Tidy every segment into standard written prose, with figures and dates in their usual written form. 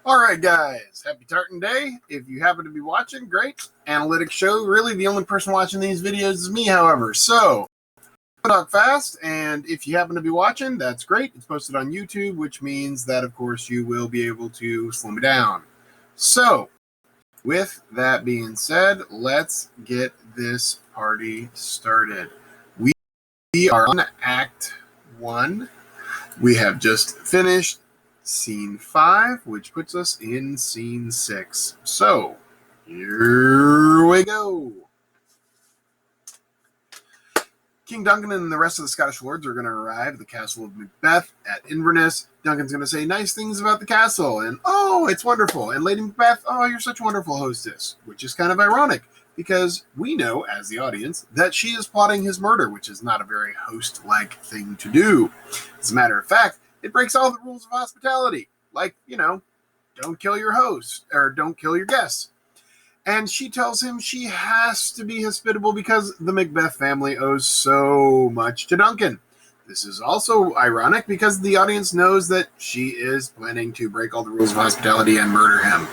Alright guys, happy Tartan Day. If you happen to be watching, great. Analytics show really the only person watching these videos is me, however. So, talk fast, and if you happen to be watching, that's great. It's posted on YouTube, which means that of course you will be able to slow me down. So, with that being said, let's get this party started. We are on Act 1. We have just finished Scene 5, which puts us in Scene 6. So, here we go. King Duncan and the rest of the Scottish lords are going to arrive at the castle of Macbeth at Inverness. Duncan's going to say nice things about the castle, and oh, it's wonderful. And Lady Macbeth, oh, you're such a wonderful hostess, which is kind of ironic, because we know, as the audience, that she is plotting his murder, which is not a very host-like thing to do. As a matter of fact, it breaks all the rules of hospitality, like, don't kill your host, or don't kill your guests. And she tells him she has to be hospitable because the Macbeth family owes so much to Duncan. This is also ironic because the audience knows that she is planning to break all the rules of hospitality and murder him.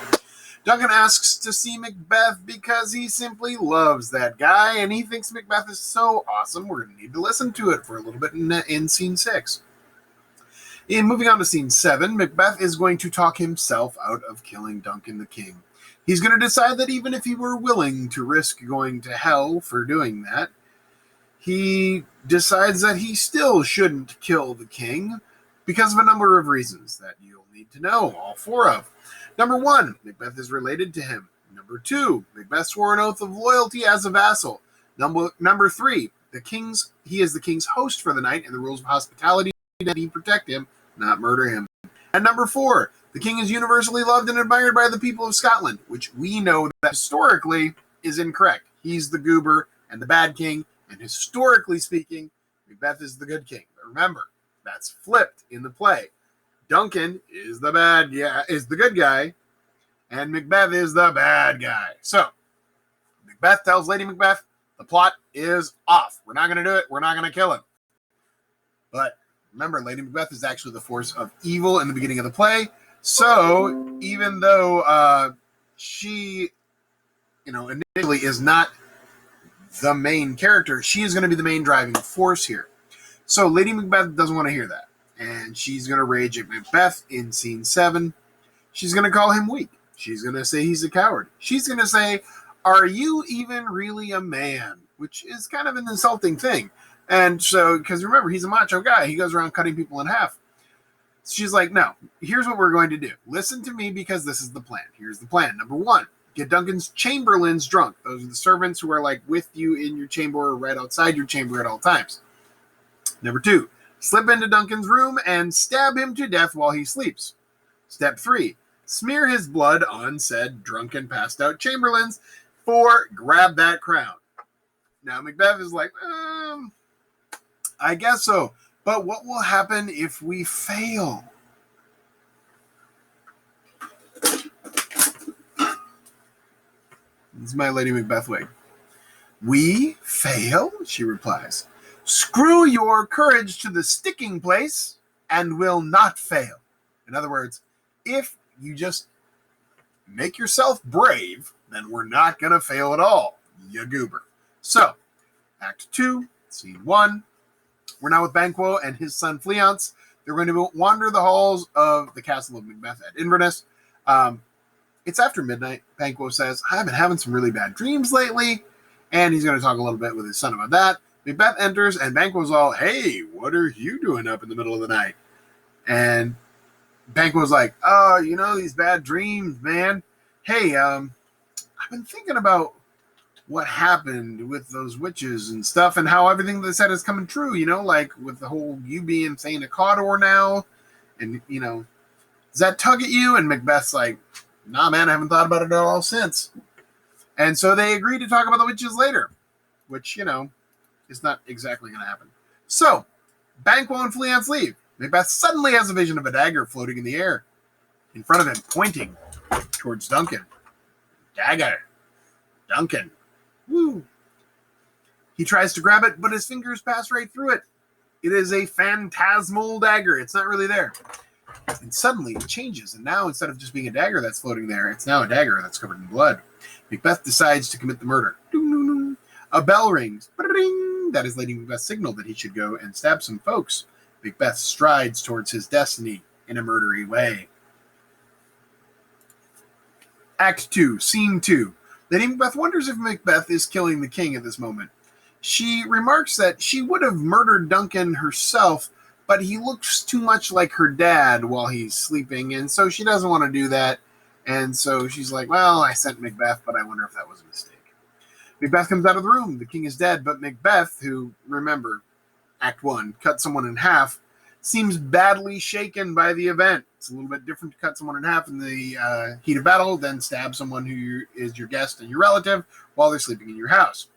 Duncan asks to see Macbeth because he simply loves that guy, and he thinks Macbeth is so awesome, we're going to need to listen to it for a little bit in Scene 6. Moving on to Scene 7, Macbeth is going to talk himself out of killing Duncan the King. He's going to decide that even if he were willing to risk going to hell for doing that, he decides that he still shouldn't kill the king because of a number of reasons that you'll need to know, all four of. Number 1, Macbeth is related to him. Number 2, Macbeth swore an oath of loyalty as a vassal. Number 3, he is the king's host for the night, and the rules of hospitality that he protect him, not murder him. And number 4, the king is universally loved and admired by the people of Scotland, which we know that historically is incorrect. He's the goober and the bad king, and historically speaking, Macbeth is the good king. But remember, that's flipped in the play. Duncan is the good guy, and Macbeth is the bad guy. So, Macbeth tells Lady Macbeth, the plot is off. We're not going to do it. We're not going to kill him. But remember, Lady Macbeth is actually the force of evil in the beginning of the play. So, even though she, initially is not the main character, she is going to be the main driving force here. So, Lady Macbeth doesn't want to hear that. And she's going to rage at Macbeth in Scene 7. She's going to call him weak. She's going to say he's a coward. She's going to say, are you even really a man? Which is kind of an insulting thing. And so, because remember, he's a macho guy. He goes around cutting people in half. She's like, no, here's what we're going to do. Listen to me because this is the plan. Here's the plan. Number 1, get Duncan's chamberlains drunk. Those are the servants who are like with you in your chamber or right outside your chamber at all times. Number 2, slip into Duncan's room and stab him to death while he sleeps. Step 3, smear his blood on said drunken passed out chamberlains. 4, grab that crown. Now Macbeth is like, I guess so. But what will happen if we fail? This is my Lady Macbeth way. We fail? She replies. Screw your courage to the sticking place and will not fail. In other words, if you just make yourself brave, then we're not going to fail at all, you goober. So, Act 2, Scene 1. We're now with Banquo and his son Fleance. They're going to wander the halls of the castle of Macbeth at Inverness. It's after midnight. Banquo says, I've been having some really bad dreams lately. And he's going to talk a little bit with his son about that. Macbeth enters, and Banquo's all, hey, what are you doing up in the middle of the night? And Banquo's like, oh, these bad dreams, man. Hey, I've been thinking about what happened with those witches and stuff and how everything they said is coming true, like with the whole you being saying a Cawdor now. And, does that tug at you? And Macbeth's like, nah, man, I haven't thought about it at all since. And so they agree to talk about the witches later, which, is not exactly going to happen. So, Banquo and Fleance leave. Macbeth suddenly has a vision of a dagger floating in the air in front of him, pointing towards Duncan. Dagger. Duncan. Woo. He tries to grab it, but his fingers pass right through it. It is a phantasmal dagger. It's not really there. And suddenly it changes, and now instead of just being a dagger that's floating there, it's now a dagger that's covered in blood. Macbeth decides to commit the murder. A bell rings. That is Lady Macbeth's signal that he should go and stab some folks. Macbeth strides towards his destiny in a murdery way. Act 2, Scene 2. Lady Macbeth wonders if Macbeth is killing the king at this moment. She remarks that she would have murdered Duncan herself, but he looks too much like her dad while he's sleeping, and so she doesn't want to do that. And so she's like, well, I sent Macbeth, but I wonder if that was a mistake. Macbeth comes out of the room. The king is dead, but Macbeth, who, remember, Act 1, cut someone in half, seems badly shaken by the event. It's a little bit different to cut someone in half in the heat of battle than stab someone who is your guest and your relative while they're sleeping in your house.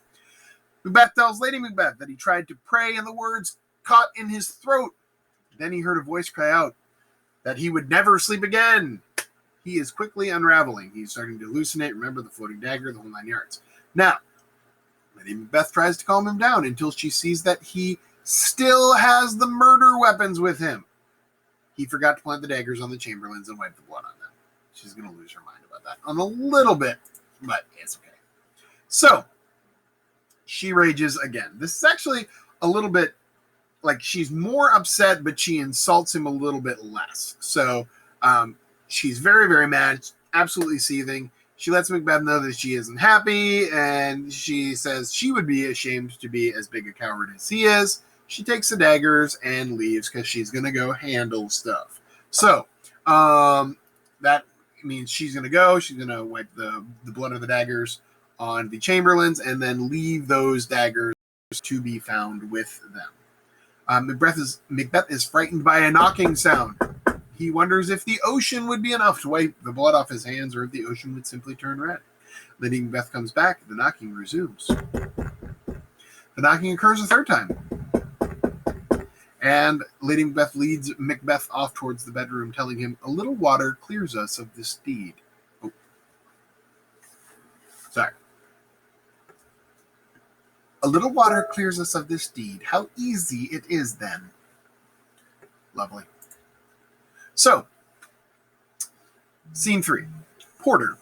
Macbeth tells Lady Macbeth that he tried to pray and the words caught in his throat. Then he heard a voice cry out that he would never sleep again. He is quickly unraveling. He's starting to hallucinate. Remember the floating dagger, the whole 9 yards. Now, Lady Macbeth tries to calm him down until she sees that he still has the murder weapons with him. He forgot to plant the daggers on the chamberlains and wipe the blood on them. She's going to lose her mind about that on a little bit, but it's okay. So, she rages again. This is actually a little bit like she's more upset, but she insults him a little bit less. So, she's very, very mad, absolutely seething. She lets Macbeth know that she isn't happy, and she says she would be ashamed to be as big a coward as he is. She takes the daggers and leaves because she's going to go handle stuff. So, that means she's going to go. She's going to wipe the blood of the daggers on the chamberlains and then leave those daggers to be found with them. Macbeth is frightened by a knocking sound. He wonders if the ocean would be enough to wipe the blood off his hands or if the ocean would simply turn red. Lady Macbeth comes back. The knocking resumes. The knocking occurs a third time. And Lady Macbeth leads Macbeth off towards the bedroom, telling him, "A little water clears us of this deed." Oh. Sorry. "A little water clears us of this deed. How easy it is then." Lovely. So, Scene 3. Porter.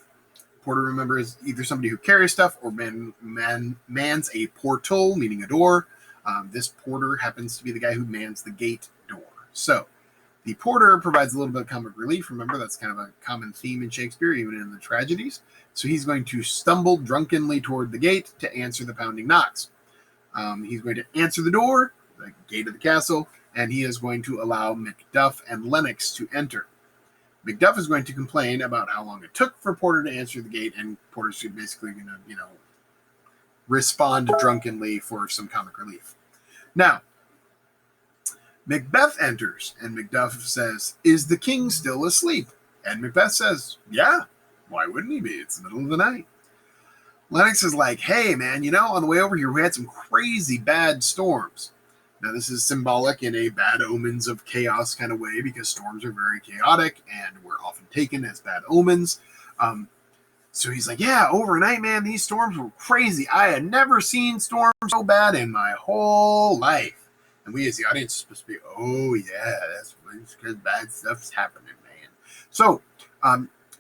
Porter, remember, is either somebody who carries stuff or mans a portal, meaning a door. This porter happens to be the guy who mans the gate door. So, the porter provides a little bit of comic relief. Remember, that's kind of a common theme in Shakespeare, even in the tragedies. So he's going to stumble drunkenly toward the gate to answer the pounding knocks. He's going to answer the door, the gate of the castle, and he is going to allow Macduff and Lennox to enter. Macduff is going to complain about how long it took for Porter to answer the gate, and Porter's basically going to, respond drunkenly for some comic relief. Now, Macbeth enters, and Macduff says, "Is the king still asleep?" And Macbeth says, "Yeah, why wouldn't he be? It's the middle of the night." Lennox is like, "Hey, man, on the way over here, we had some crazy bad storms." Now, this is symbolic in a bad omens of chaos kind of way because storms are very chaotic and were often taken as bad omens. So he's like, "Yeah, overnight, man, these storms were crazy. I had never seen storms so bad in my whole life." And we as the audience are supposed to be, "Oh, yeah, that's because bad stuff's happening, man." So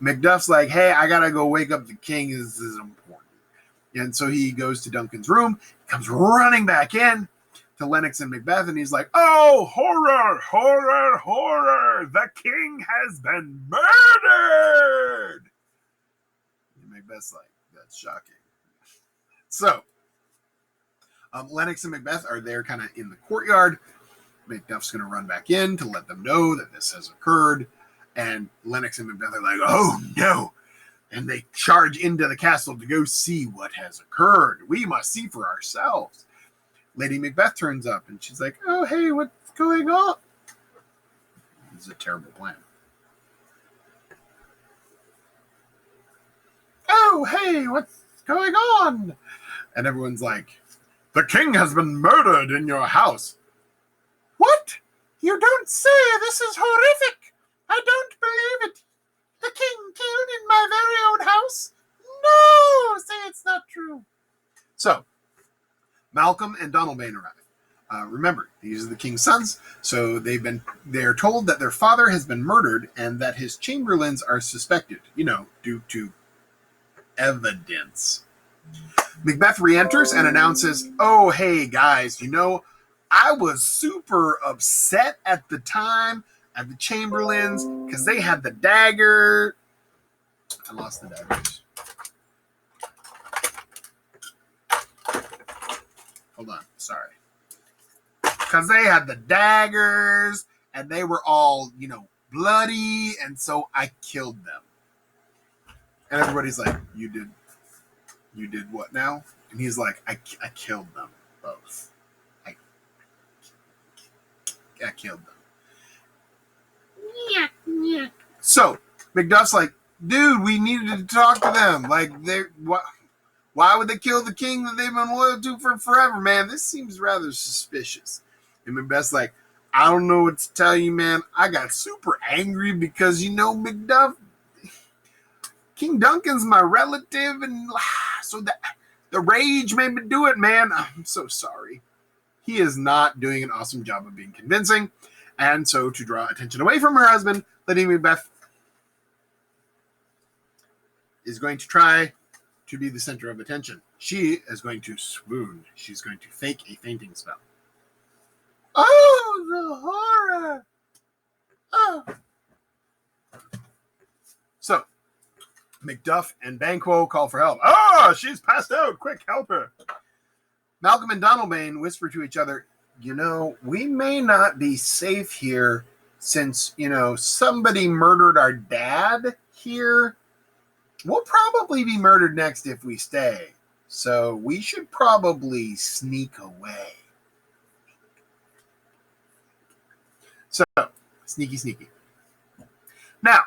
Macduff's like, "Hey, I got to go wake up the king. This is important." And so he goes to Duncan's room, comes running back in to Lennox and Macbeth, and he's like, "Oh, horror, horror, horror! The king has been murdered!" And Macbeth's like, "That's shocking." So, Lennox and Macbeth are there kind of in the courtyard. Macduff's going to run back in to let them know that this has occurred. And Lennox and Macbeth are like, "Oh, no." And they charge into the castle to go see what has occurred. "We must see for ourselves." Lady Macbeth turns up, and she's like, "Oh, hey, what's going on?" This is a terrible plan. "Oh, hey, what's going on?" And everyone's like, "The king has been murdered in your house." "What? You don't say! This is horrific! I don't believe it! The king killed in my very own house? No! Say it's not true." So, Malcolm and Donalbain arrive. Remember, these are the king's sons, so they're told that their father has been murdered and that his chamberlains are suspected, due to evidence. Macbeth re-enters and announces, "Oh, hey, guys, I was super upset at the time at the chamberlains because they had the dagger." I lost the daggers. Hold on, sorry. Because they had the daggers and they were all, bloody, and so I killed them. And everybody's like, you did what now? And he's like, I killed them both. I killed them. Yeah. So Macduff's like, dude, we needed to talk to them. Like, why would they kill the king that they've been loyal to for forever, man? This seems rather suspicious. And Macbeth's like, I don't know what to tell you, man. I got super angry because, Macduff, King Duncan's my relative, and so the rage made me do it, man. I'm so sorry. He is not doing an awesome job of being convincing. And so to draw attention away from her husband, Lady Macbeth is going to try to be the center of attention. She is going to swoon. She's going to fake a fainting spell. Oh, the horror! Oh. So, Macduff and Banquo call for help. Oh, she's passed out. Quick, help her. Malcolm and Donalbain whisper to each other, we may not be safe here since, somebody murdered our dad here. We'll probably be murdered next if we stay. So we should probably sneak away. So, sneaky. Now,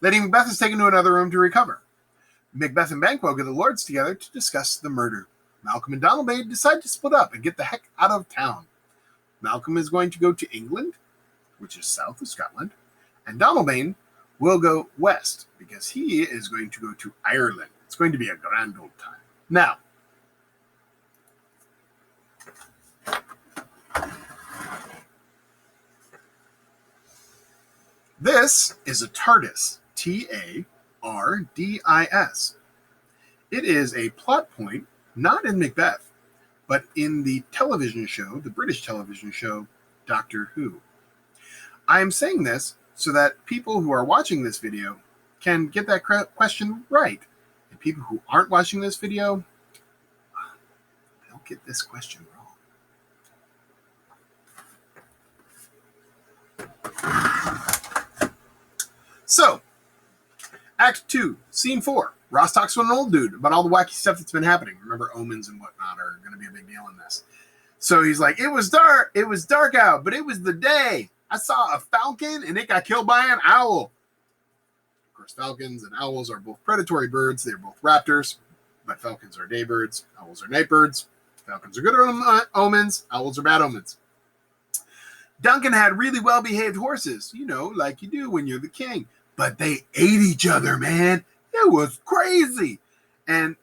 Lady Macbeth is taken to another room to recover. Macbeth and Banquo get the lords together to discuss the murder. Malcolm and Donalbain decide to split up and get the heck out of town. Malcolm is going to go to England, which is south of Scotland, and Donalbain will go west because he is going to go to Ireland. It's going to be a grand old time. Now, this is a TARDIS, TARDIS. It is a plot point not in Macbeth, but in the television show, the British television show, Doctor Who. I am saying this so that people who are watching this video can get that question right. And people who aren't watching this video, they'll get this question wrong. So, Act 2, Scene 4. Ross talks to an old dude about all the wacky stuff that's been happening. Remember, omens and whatnot are going to be a big deal in this. So he's like, it was dark out, but it was the day. I saw a falcon and it got killed by an owl. Of course, falcons and owls are both predatory birds. They're both raptors, but falcons are day birds. Owls are night birds. Falcons are good omens. Owls are bad omens. Duncan had really well-behaved horses, like you do when you're the king. But they ate each other, man. It was crazy. And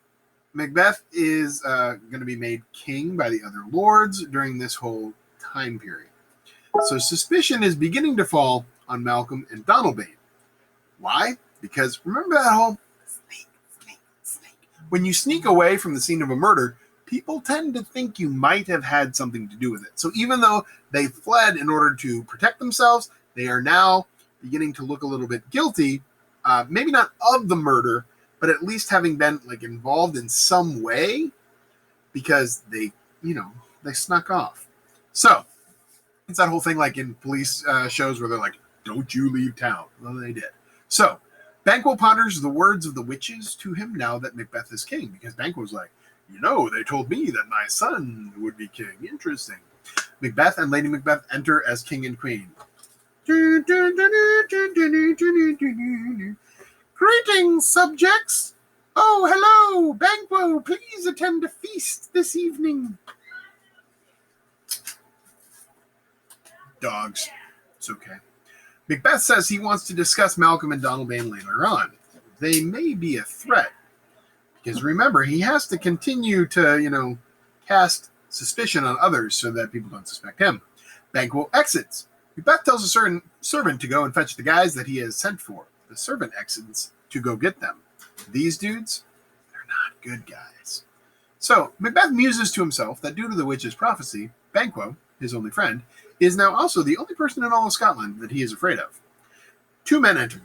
Macbeth is going to be made king by the other lords during this whole time period. So suspicion is beginning to fall on Malcolm and Donalbain. Why? Because remember that whole sneak. When you sneak away from the scene of a murder, people tend to think you might have had something to do with it. So even though they fled in order to protect themselves, they are now beginning to look a little bit guilty, maybe not of the murder, but at least having been involved in some way because they snuck off. So it's that whole thing like in police shows where they're like, don't you leave town. Well, they did. So Banquo ponders the words of the witches to him now that Macbeth is king, because Banquo's like, they told me that my son would be king. Interesting. Macbeth and Lady Macbeth enter as king and queen. Greetings, subjects. Oh, hello, Banquo. Please attend a feast this evening. Dogs. It's okay. Macbeth says he wants to discuss Malcolm and Donalbain later on. They may be a threat. Because remember, he has to continue to, cast suspicion on others so that people don't suspect him. Banquo exits. Macbeth tells a certain servant to go and fetch the guys that he has sent for. The servant exits to go get them. These dudes, they're not good guys. So Macbeth muses to himself that due to the witch's prophecy, Banquo, his only friend, is now also the only person in all of Scotland that he is afraid of. Two men enter.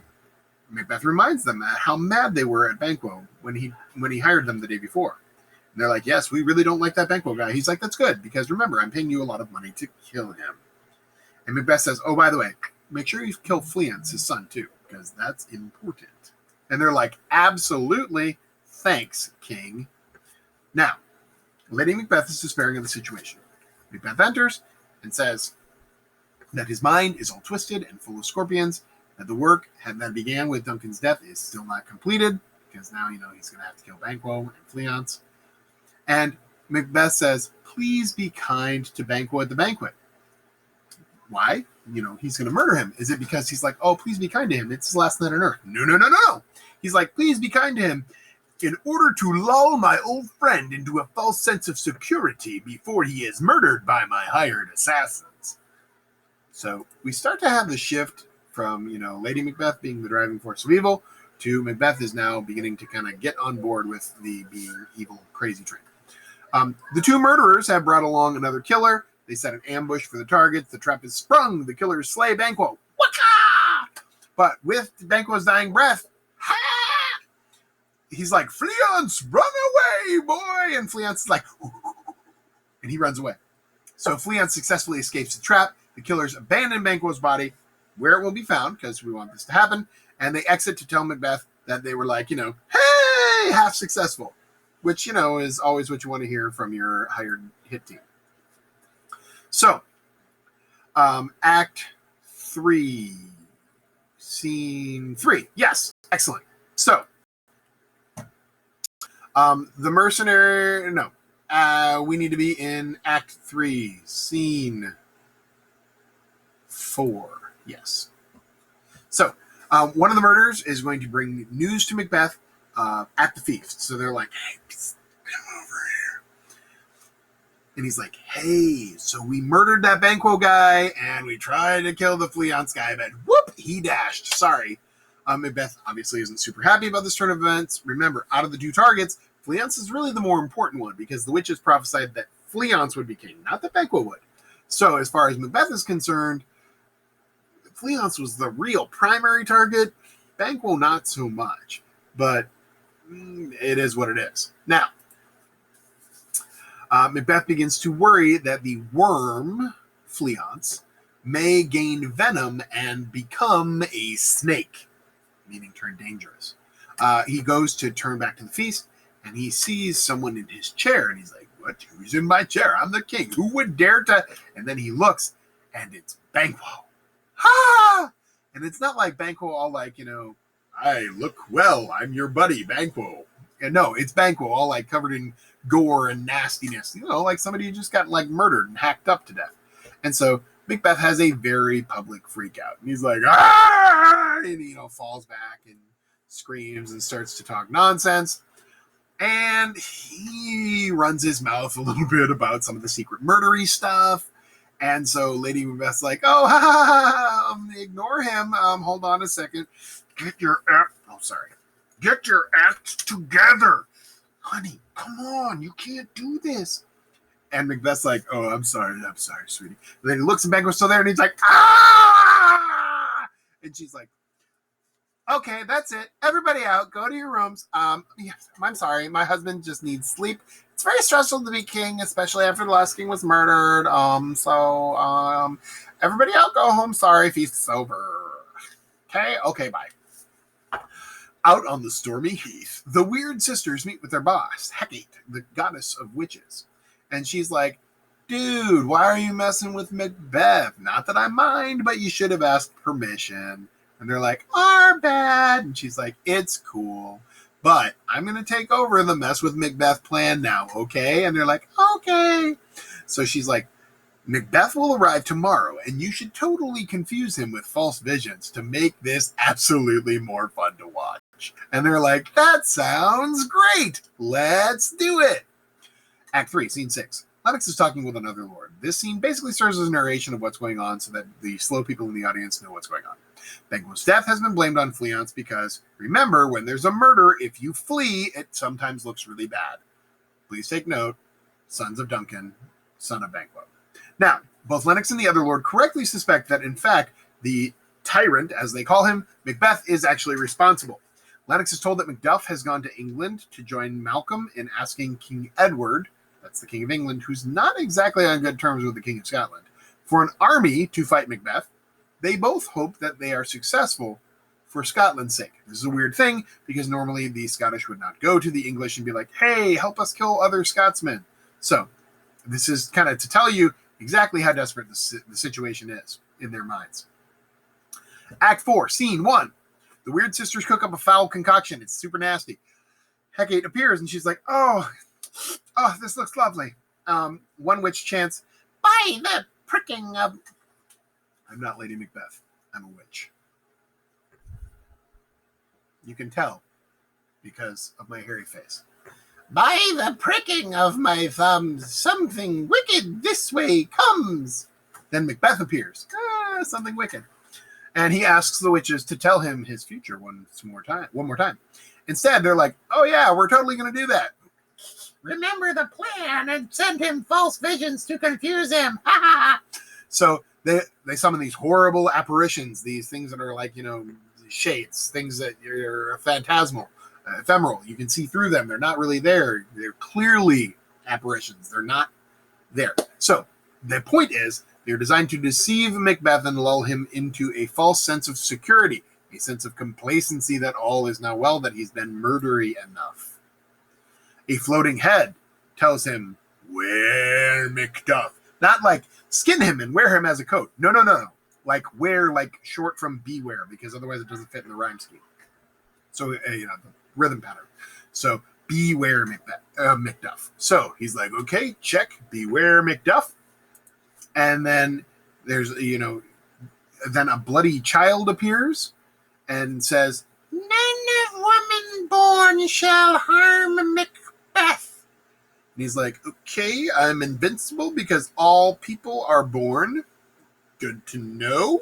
Macbeth reminds them how mad they were at Banquo when he hired them the day before. And they're like, yes, we really don't like that Banquo guy. He's like, that's good, because remember, I'm paying you a lot of money to kill him. And Macbeth says, oh, by the way, make sure you kill Fleance, his son, too, because that's important. And they're like, absolutely, thanks, King. Now, Lady Macbeth is despairing of the situation. Macbeth enters and says that his mind is all twisted and full of scorpions, that the work that began with Duncan's death is still not completed, because now, he's going to have to kill Banquo and Fleance. And Macbeth says, please be kind to Banquo at the banquet. Why? He's going to murder him. Is it because he's like, oh, please be kind to him? It's his last night on earth. No. He's like, please be kind to him in order to lull my old friend into a false sense of security before he is murdered by my hired assassins. So we start to have the shift from, Lady Macbeth being the driving force of evil to Macbeth is now beginning to kind of get on board with the being evil crazy train. The two murderers have brought along another killer. They set an ambush for the targets. The trap is sprung. The killers slay Banquo. Waka! But with Banquo's dying breath, ha! He's like, Fleance, run away, boy! And Fleance is like, and he runs away. So Fleance successfully escapes the trap. The killers abandon Banquo's body, where it will be found, because we want this to happen, and they exit to tell Macbeth that they were like, hey, half successful, which, is always what you want to hear from your hired hit team. So, Act 3, Scene 3. Yes, excellent. So, the mercenary, we need to be in Act 3, Scene 4. Yes. So, one of the murderers is going to bring news to Macbeth at the feast. So they're like, hey, come over here. And he's like, hey, so we murdered that Banquo guy, and we tried to kill the Fleance guy, but whoop, he dashed. Sorry. Macbeth obviously isn't super happy about this turn of events. Remember, out of the two targets, Fleance is really the more important one, because the witches prophesied that Fleance would be king, not that Banquo would. So as far as Macbeth is concerned, Fleance was the real primary target. Banquo, not so much. But it is what it is. Now, Macbeth begins to worry that the worm, Fleance, may gain venom and become a snake, meaning turn dangerous. He goes to turn back to the feast, and he sees someone in his chair, and he's like, what? Who's in my chair? I'm the king. Who would dare to? And then he looks, and it's Banquo. Ha! And it's not like Banquo all like, I look well, I'm your buddy, Banquo. And no, it's Banquo all like covered in gore and nastiness, like somebody who just got like murdered and hacked up to death. And so Macbeth has a very public freak out. And he's like, ah! And he, falls back and screams and starts to talk nonsense. And he runs his mouth a little bit about some of the secret murdery stuff. And so Lady Macbeth's like, oh, ignore him. Hold on a second. Get your act together. Honey, come on. You can't do this. And Macbeth's like, oh, I'm sorry, sweetie. And then he looks and Banquo's still there, and he's like, ah! And she's like, okay, that's it. Everybody out. Go to your rooms. Yes, I'm sorry. My husband just needs sleep. It's very stressful to be king, especially after the last king was murdered. Everybody out. Go home. Sorry, feast's over. Okay, bye. Out on the stormy heath, the weird sisters meet with their boss, Hecate, the goddess of witches. And she's like, dude, why are you messing with Macbeth? Not that I mind, but you should have asked permission. And they're like, our bad. And she's like, it's cool, but I'm going to take over the mess with Macbeth plan now, okay? And they're like, okay. So she's like, Macbeth will arrive tomorrow, and you should totally confuse him with false visions to make this absolutely more fun to watch. And they're like, that sounds great. Let's do it. Act 3, Scene 6. Lennox is talking with another lord. This scene basically serves as a narration of what's going on so that the slow people in the audience know what's going on. Banquo's death has been blamed on Fleance because, remember, when there's a murder, if you flee, it sometimes looks really bad. Please take note, sons of Duncan, son of Banquo. Now, both Lennox and the other lord correctly suspect that, in fact, the tyrant, as they call him, Macbeth, is actually responsible. Lennox is told that Macduff has gone to England to join Malcolm in asking King Edward, that's the King of England, who's not exactly on good terms with the King of Scotland, for an army to fight Macbeth. They both hope that they are successful for Scotland's sake. This is a weird thing because normally the Scottish would not go to the English and be like, hey, help us kill other Scotsmen. So this is kind of to tell you exactly how desperate the situation is in their minds. Act 4, Scene 1. The weird sisters cook up a foul concoction. It's super nasty. Hecate appears and she's like, oh, this looks lovely. One witch chants, by the pricking of... I'm not Lady Macbeth. I'm a witch. You can tell because of my hairy face. By the pricking of my thumb, something wicked this way comes. Then Macbeth appears. Something wicked. And he asks the witches to tell him his future one more time. Instead, they're like, oh yeah, we're totally going to do that. Remember the plan and send him false visions to confuse him. So they summon these horrible apparitions, these things that are like, shades, things that are phantasmal, ephemeral. You can see through them. They're not really there. They're clearly apparitions. They're not there. So the point is, they're designed to deceive Macbeth and lull him into a false sense of security, a sense of complacency that all is now well, that he's been murdery enough. A floating head tells him, wear Macduff. Not like skin him and wear him as a coat. No. Like wear, like short from beware, because otherwise it doesn't fit in the rhyme scheme. So, the rhythm pattern. So, beware Macduff. So he's like, okay, check, beware Macduff. And then there's, then a bloody child appears and says, none of woman born shall harm Macbeth. And he's like, okay, I'm invincible because all people are born. Good to know.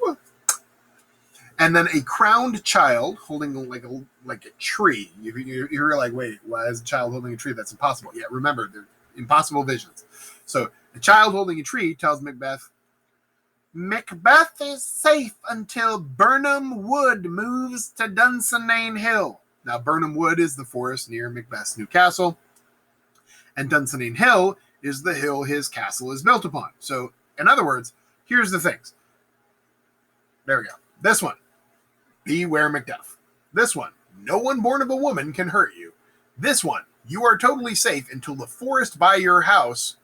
And then a crowned child holding like a tree. You're like, wait, why is a child holding a tree? That's impossible. Yeah, remember, they're impossible visions. So the child holding a tree tells Macbeth, Macbeth is safe until Burnham Wood moves to Dunsinane Hill. Now, Burnham Wood is the forest near Macbeth's new castle, and Dunsinane Hill is the hill his castle is built upon. So, in other words, here's the things. There we go. This one, beware Macduff. This one, no one born of a woman can hurt you. This one, you are totally safe until the forest by your house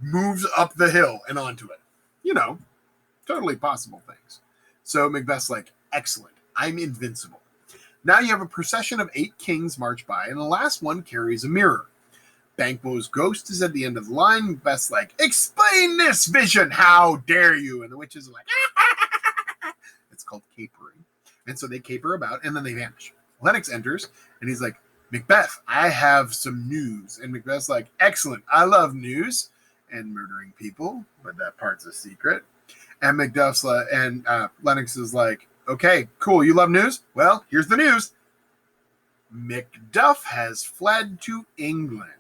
moves up the hill and onto it. Totally possible things. So Macbeth's like, excellent, I'm invincible. Now you have a procession of 8 kings march by, and the last one carries a mirror. Banquo's ghost is at the end of the line. Macbeth's like, explain this vision, how dare you? And the witches are like, it's called capering. And so they caper about, and then they vanish. Lennox enters, and he's like, Macbeth, I have some news. And Macbeth's like, excellent, I love news and murdering people, but that part's a secret. And Macduff's Lennox is like, okay, cool, you love news? Well, here's the news. Macduff has fled to England.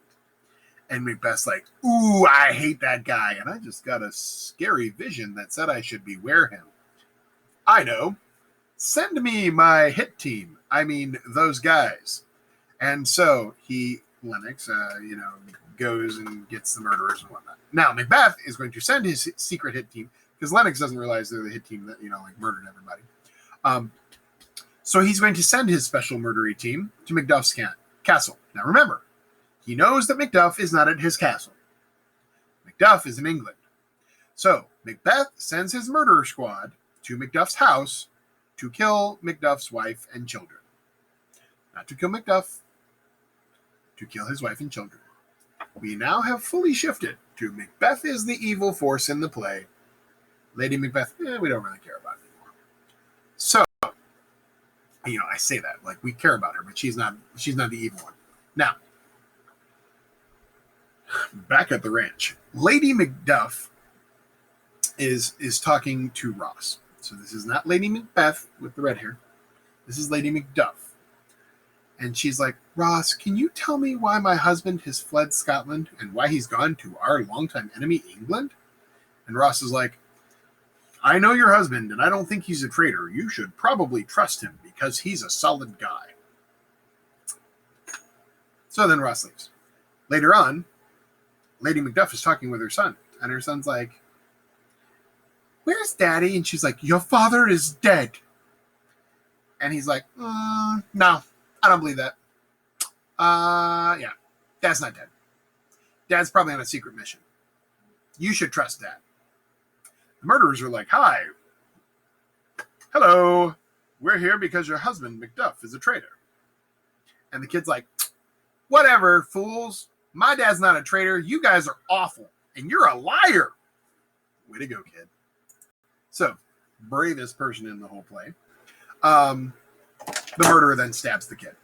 And Macbeth's like, ooh, I hate that guy. And I just got a scary vision that said I should beware him. I know. Send me my hit team. I mean, those guys. And so Lennox, goes and gets the murderers and whatnot. Now, Macbeth is going to send his secret hit team, because Lennox doesn't realize they're the hit team that, murdered everybody. So he's going to send his special murdery team to Macduff's castle. Now, remember, he knows that Macduff is not at his castle. Macduff is in England. So Macbeth sends his murder squad to Macduff's house to kill Macduff's wife and children. Not to kill Macduff, to kill his wife and children. We now have fully shifted to Macbeth is the evil force in the play. Lady Macbeth, we don't really care about it anymore. So, I say that like we care about her, but she's not the evil one. Now, Back at the ranch, Lady Macduff is talking to Ross. So this is not Lady Macbeth with the red hair. This is Lady Macduff. And she's like, Ross, can you tell me why my husband has fled Scotland and why he's gone to our longtime enemy, England? And Ross is like, I know your husband, and I don't think he's a traitor. You should probably trust him because he's a solid guy. So then Ross leaves. Later on, Lady Macduff is talking with her son, and her son's like, where's Daddy? And she's like, your father is dead. And he's like, no, I don't believe that. Yeah, Dad's not dead. Dad's probably on a secret mission. You should trust Dad. The murderers are like, hi. Hello. We're here because your husband, Macduff, is a traitor. And the kid's like, whatever, fools. My dad's not a traitor. You guys are awful. And you're a liar. Way to go, kid. So, bravest person in the whole play. The murderer then stabs the kid.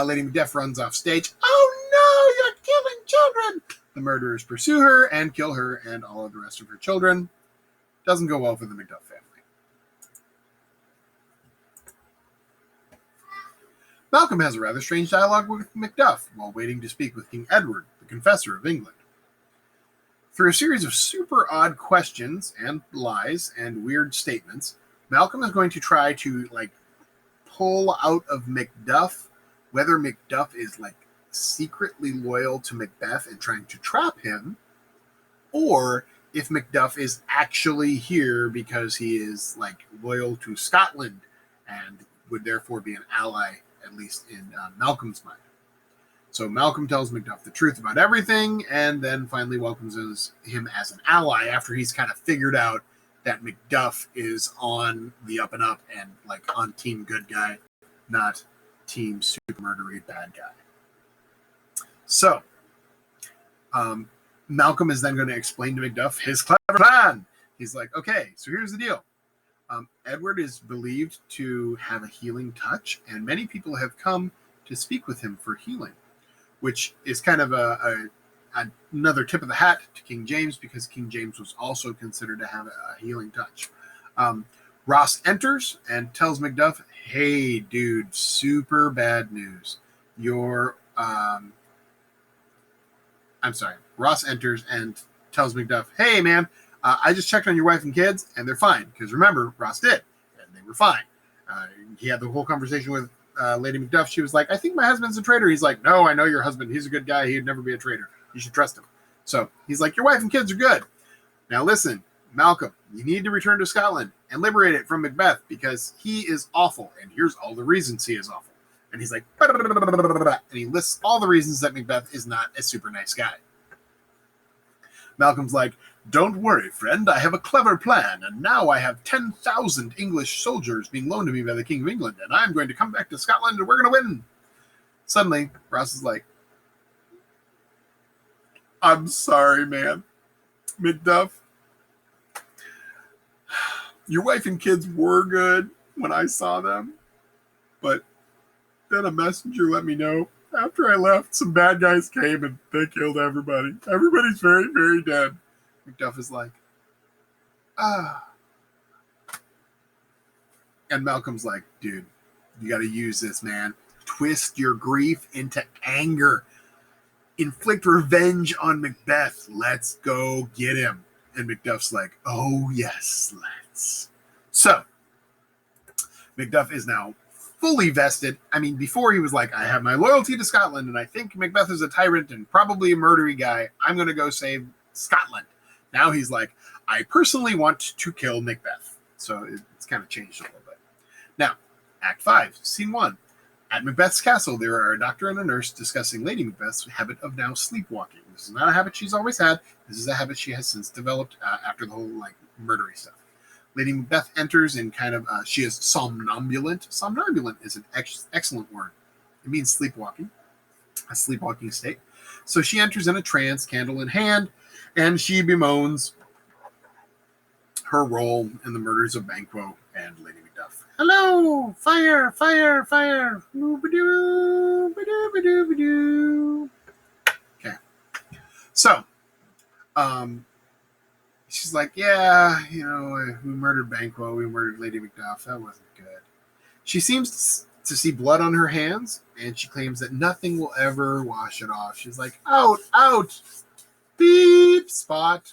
Lady Macduff runs off stage. Oh no, you're killing children! The murderers pursue her and kill her and all of the rest of her children. Doesn't go well for the Macduff family. Malcolm has a rather strange dialogue with Macduff while waiting to speak with King Edward, the Confessor of England. Through a series of super odd questions and lies and weird statements, Malcolm is going to try to pull out of Macduff whether Macduff is secretly loyal to Macbeth and trying to trap him, or if Macduff is actually here because he is loyal to Scotland and would therefore be an ally, at least in Malcolm's mind. So Malcolm tells Macduff the truth about everything and then finally welcomes him as an ally after he's kind of figured out that Macduff is on the up and up and on team good guy, not team super murdery bad guy. So Malcolm is then going to explain to Macduff his clever plan. He's like, okay, so here's the deal. Edward is believed to have a healing touch, and many people have come to speak with him for healing, which is kind of another tip of the hat to King James, because King James was also considered to have a healing touch. Ross enters and tells Macduff, hey, dude, super bad news. Ross enters and tells Macduff, hey, man, I just checked on your wife and kids, and they're fine. Because remember, Ross did, and they were fine. He had the whole conversation with Lady Macduff. She was like, I think my husband's a traitor. He's like, no, I know your husband. He's a good guy. He'd never be a traitor. You should trust him. So he's like, your wife and kids are good. Now listen, Malcolm, you need to return to Scotland and liberate it from Macbeth because he is awful. And here's all the reasons he is awful. And he's like, and he lists all the reasons that Macbeth is not a super nice guy. Malcolm's like, don't worry, friend, I have a clever plan, and now I have 10,000 English soldiers being loaned to me by the King of England, and I'm going to come back to Scotland, and we're going to win. Suddenly, Ross is like, I'm sorry, man. Macduff, your wife and kids were good when I saw them, but then a messenger let me know after I left, some bad guys came and they killed everybody. Everybody's very, very dead. Macduff is like, And Malcolm's like, dude, you got to use this, man. Twist your grief into anger. Inflict revenge on Macbeth. Let's go get him. And Macduff's like, oh, yes, let's. So, Macduff is now fully vested. I mean, before he was like, I have my loyalty to Scotland, and I think Macbeth is a tyrant and probably a murdery guy. I'm going to go save Scotland. Now he's like, I personally want to kill Macbeth. So it's kind of changed a little bit. Now, Act 5, Scene 1. At Macbeth's castle, there are a doctor and a nurse discussing Lady Macbeth's habit of now sleepwalking. This is not a habit she's always had. This is a habit she has since developed after the whole murdery stuff. Lady Macbeth enters in she is somnambulant. Somnambulant is an excellent word. It means sleepwalking, a sleepwalking state. So she enters in a trance, candle in hand, and she bemoans her role in the murders of Banquo and Lady Macduff. Hello, fire, fire, fire. Okay. So, she's like, yeah, we murdered Banquo, we murdered Lady Macduff. That wasn't good. She seems to see blood on her hands, and she claims that nothing will ever wash it off. She's like, out, beep, spot.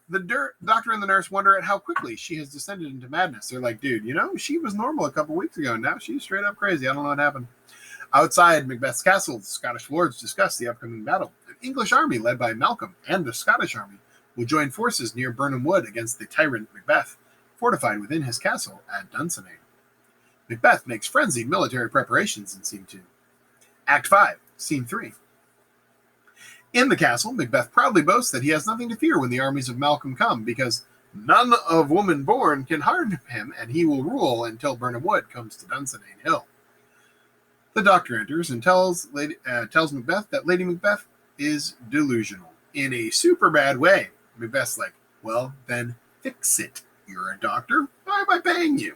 The doctor and the nurse wonder at how quickly she has descended into madness. They're like, dude, she was normal a couple weeks ago. Now she's straight up crazy. I don't know what happened. Outside Macbeth's castle, the Scottish lords discuss the upcoming battle. An English army led by Malcolm and the Scottish army will join forces near Birnam Wood against the tyrant Macbeth, fortified within his castle at Dunsinane. Macbeth makes frenzied military preparations in Scene 2. Act 5, Scene 3. In the castle, Macbeth proudly boasts that he has nothing to fear when the armies of Malcolm come, because none of woman born can harm him, and he will rule until Birnam Wood comes to Dunsinane Hill. The doctor enters and tells Macbeth that Lady Macbeth is delusional in a super bad way. Macbeth's like, well, then fix it. You're a doctor. Why am I paying you?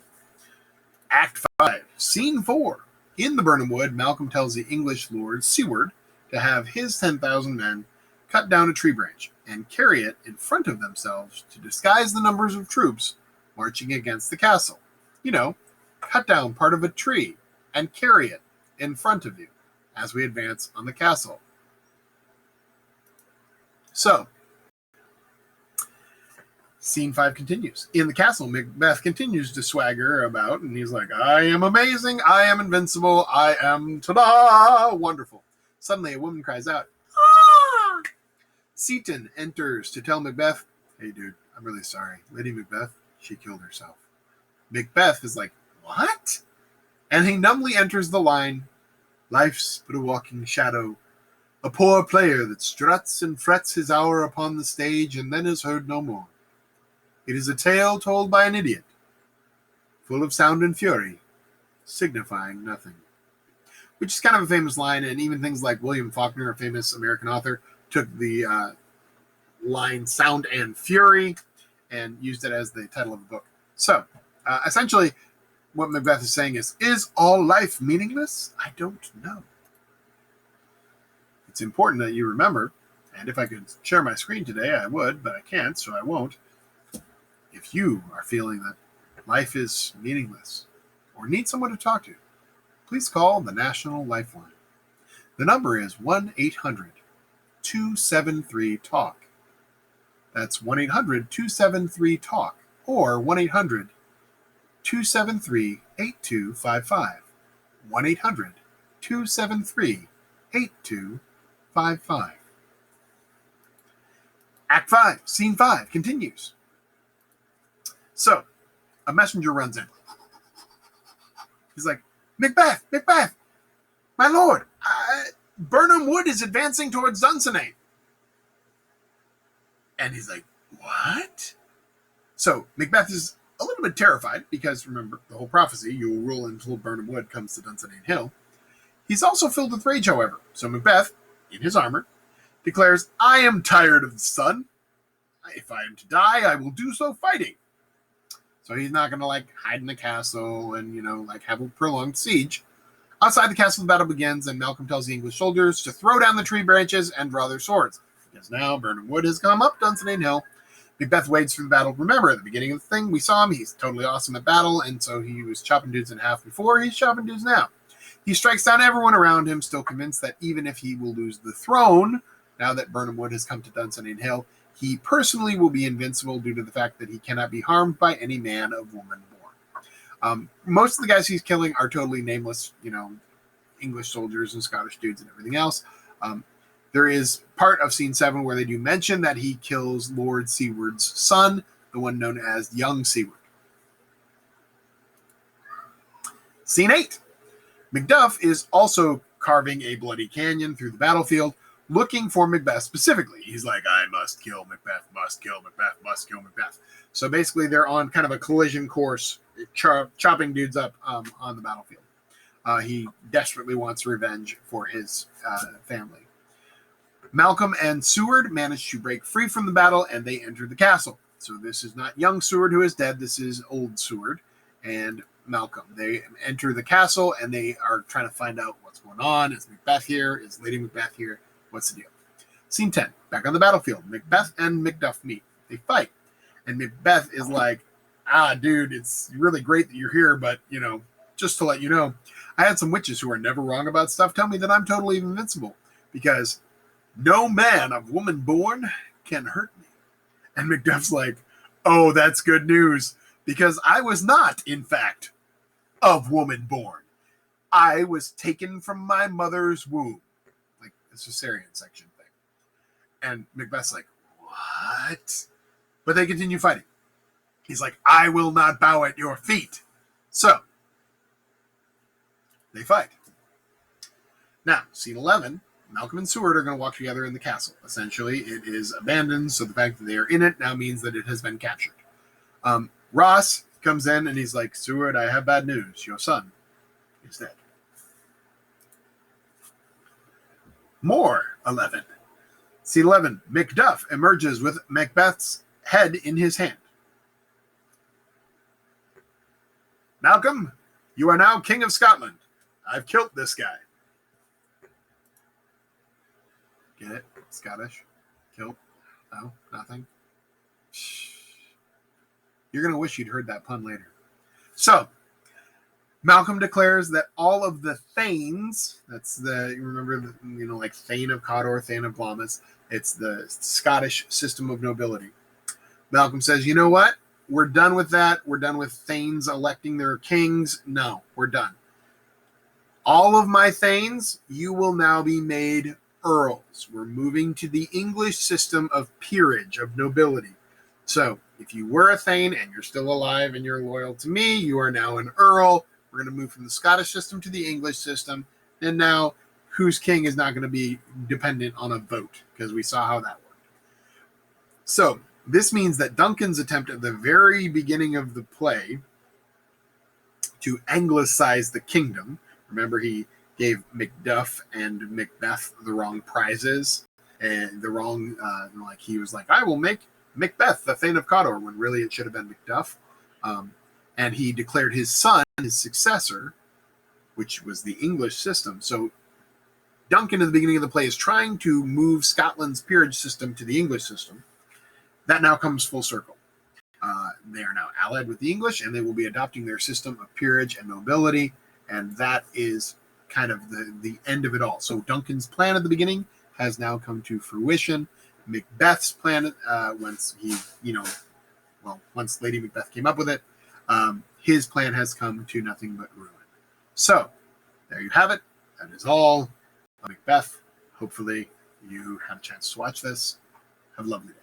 Act 5, Scene 4. In the Birnam Wood, Malcolm tells the English lord Seward to have his 10,000 men cut down a tree branch and carry it in front of themselves to disguise the numbers of troops marching against the castle. Cut down part of a tree and carry it in front of you as we advance on the castle. So, Scene 5 continues. In the castle, Macbeth continues to swagger about, and he's like, I am amazing, I am invincible, I am, ta-da, wonderful. Suddenly, a woman cries out, ah! Seaton enters to tell Macbeth, hey, dude, I'm really sorry. Lady Macbeth, she killed herself. Macbeth is like, what? And he numbly enters the line, life's but a walking shadow, a poor player that struts and frets his hour upon the stage and then is heard no more. It is a tale told by an idiot, full of sound and fury, signifying nothing. Which is kind of a famous line, and even things like William Faulkner, a famous American author, took the line sound and fury and used it as the title of the book. So, essentially, what Macbeth is saying is all life meaningless? I don't know. It's important that you remember, and if I could share my screen today, I would, but I can't, so I won't. If you are feeling that life is meaningless or need someone to talk to, please call the National Lifeline. The number is 1-800-273-TALK. That's 1-800-273-TALK or 1-800-273-8255. 1-800-273-8255. Act 5, Scene 5 continues. So, a messenger runs in. He's like, Macbeth, my lord, Birnam Wood is advancing towards Dunsinane. And he's like, what? So, Macbeth is a little bit terrified because, remember, the whole prophecy, you will rule until Birnam Wood comes to Dunsinane Hill. He's also filled with rage, however. So Macbeth, in his armor, declares, I am tired of the sun. If I am to die, I will do so fighting. So he's not going to, hide in the castle and, have a prolonged siege. Outside the castle, the battle begins, and Malcolm tells the English soldiers to throw down the tree branches and draw their swords. Because now Birnam Wood has come up Dunsinane Hill. Macbeth wades through the battle. Remember, at the beginning of the thing, we saw him. He's totally awesome at battle, and so he was chopping dudes in half before. He's chopping dudes now. He strikes down everyone around him, still convinced that even if he will lose the throne, now that Birnam Wood has come to Dunsinane Hill, he personally will be invincible due to the fact that he cannot be harmed by any man of woman born. Most of the guys he's killing are totally nameless, English soldiers and Scottish dudes and everything else. There is part of Scene 7 where they do mention that he kills Lord Seward's son, the one known as Young Seward. Scene 8. Macduff is also carving a bloody canyon through the battlefield, looking for Macbeth specifically. He's like, I must kill Macbeth, must kill Macbeth, must kill Macbeth. So basically they're on kind of a collision course, chopping dudes up on the battlefield. He desperately wants revenge for his family. Malcolm and Seward manage to break free from the battle, and they enter the castle. So this is not young Seward who is dead. This is old Seward and Malcolm. They enter the castle, and they are trying to find out what's going on. Is Macbeth here? Is Lady Macbeth here? What's the deal? Scene 10. Back on the battlefield. Macbeth and Macduff meet. They fight. And Macbeth is like, dude, it's really great that you're here, but, just to let you know, I had some witches who are never wrong about stuff tell me that I'm totally invincible because no man of woman born can hurt me. And Macduff's like, oh, that's good news because I was not, in fact, of woman born. I was taken from my mother's womb. Like the cesarean section thing. And Macbeth's like, what? But they continue fighting. He's like, I will not bow at your feet. So, they fight. Now, scene 11, Malcolm and Seward are going to walk together in the castle. Essentially, it is abandoned, so the fact that they are in it now means that it has been captured. Ross comes in and he's like, Seward, I have bad news. Your son is dead. More 11. Scene 11, Macduff emerges with Macbeth's head in his hand. Malcolm, you are now King of Scotland. I've killed this guy. Get it? Scottish? Killed? No? Nothing? You're going to wish you'd heard that pun later. So, Malcolm declares that all of the Thanes, that's the, you remember, like Thane of Cawdor, Thane of Glamis, it's the Scottish system of nobility. Malcolm says, you know what? We're done with that. We're done with Thanes electing their kings. No, we're done. All of my Thanes, you will now be made earls. We're moving to the English system of peerage, of nobility. So, if you were a Thane and you're still alive and you're loyal to me, you are now an earl. We're going to move from the Scottish system to the English system. And now, whose king is not going to be dependent on a vote, because we saw how that worked. So, this means that Duncan's attempt at the very beginning of the play to anglicize the kingdom, remember he gave Macduff and Macbeth the wrong prizes, and the wrong, he was like, I will make Macbeth the Thane of Cawdor, when really it should have been Macduff. And he declared his son his successor, which was the English system. So Duncan at the beginning of the play is trying to move Scotland's peerage system to the English system. That now comes full circle. They are now allied with the English, and they will be adopting their system of peerage and nobility, and that is kind of the end of it all. So Duncan's plan at the beginning has now come to fruition. Macbeth's plan, once Lady Macbeth came up with it, his plan has come to nothing but ruin. So, there you have it. That is all. Macbeth. Hopefully, you had a chance to watch this. Have a lovely day.